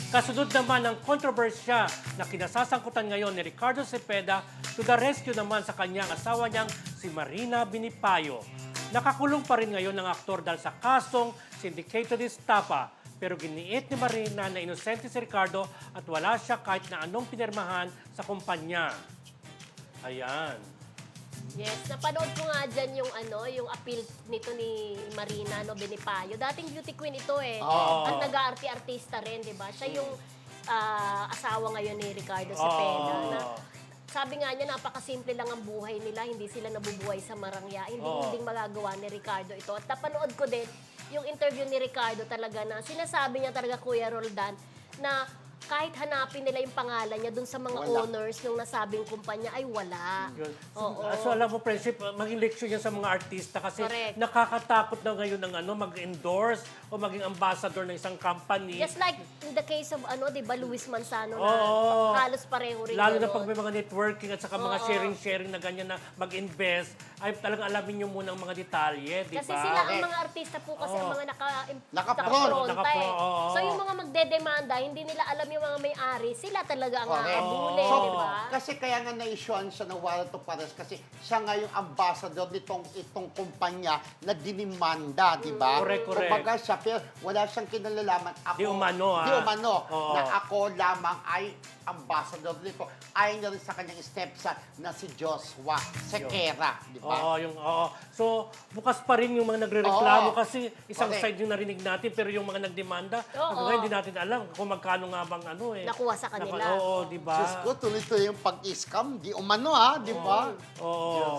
Kasunod naman ng kontrobersya na kinasasangkutan ngayon ni Ricardo Cepeda to the rescue naman sa kanyang asawa niyang si Marina Benipayo. Nakakulong pa rin ngayon ng aktor dahil sa kasong syndicated estafa. Pero giniit ni Marina na inosente si Ricardo at wala siya kahit na anong pinirmahan sa kumpanya. Ayan. Yes, napanood ko nga dyan yung appeal nito ni Marina Benipayo. Dating beauty queen ito eh. At nag-aarti-artista rin, di ba? Siya yung asawa ngayon ni Ricardo Cepeda. Na, sabi nga niya, napakasimple lang ang buhay nila. Hindi sila nabubuhay sa marangya. Hindi magagawa ni Ricardo ito. At napanood ko din yung interview ni Ricardo talaga na sinasabi niya talaga, Kuya Roldan, na kahit hanapin nila yung pangalan niya dun sa mga owners ng nasabing kumpanya, ay wala. So alam mo, Friendship, maging leksyon yan sa mga artista kasi nakakatakot na ngayon ng mag-endorse o maging ambassador ng isang company. Just like in the case of, di ba, Luis Manzano na halos pareho rin. Lalo na pag may mga networking at saka mga sharing-sharing na ganyan na mag-invest, ay talagang alamin nyo muna ang mga detalye, di ba? Kasi sila ang mga artista po kasi ang mga Naka-front. So yung mga magdedemanda, hindi nila alam yung mga may-ari, sila talaga ang aabulin, So, di ba? kasi kaya nga na-issuean siya ng warrant of arrest kasi siya nga yung ambassador itong kumpanya na dinimanda, di ba? Correct. Kumbaga siya, pero wala siyang kinalalaman. Ako, Di umano, Di umano, na ako lamang ay ambassador nito. Ayon na rin sa kanyang stepson na si Joshua Sequeira, di ba? So, bukas pa rin yung mga nagre-reklamo kasi isang side yung narinig natin pero yung mga nagdemanda, hindi natin alam kung magkano nga bang Nakuha sa kanila. di ba? Diyos ko, tuloy-tuloy yung pag-scam. Di umano, di ba?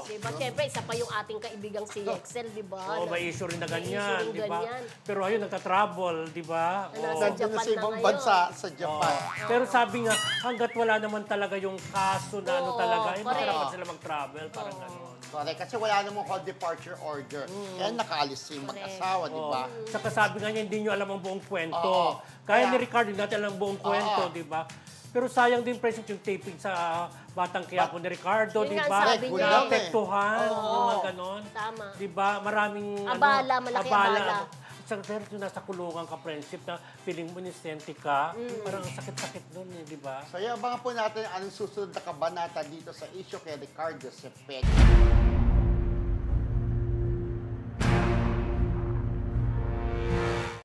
Di ba? Siyempre, isa pa yung ating kaibigang si Excel, di ba? May issue rin na ganyan, issue rin di ba? ganyan. Pero ayun, nagtatravel, di ba? Nasa Nandun na Japan sa ibang na bansa, sa Japan. Pero sabi nga, hanggat wala naman talaga yung kaso na talaga, hindi correct. dapat sila mag-travel, parang gano'n. Correct. Kasi wala namang call departure order. Kaya nakaalis yung mag-asawa, di ba? Saka sabi nga niya, hindi nyo alam ang buong kwento. Kaya ni Ricardo, hindi natin alam ang buong kwento, di ba? Pero sayang din, President, yung taping sa Batang Quiapo ni Ricardo, Yun di nga ba? sabi niya. Naapektuhan, yung mga ganon. Tama. Di ba? Maraming Abala, malaking abala. Pero yung nasa kulungan ka, friendship, na feeling mo inisente ka, parang ang sakit-sakit nun, di ba? So, abangan po natin anong susunod na kabanata dito sa issue kay Ricardo Cepeda.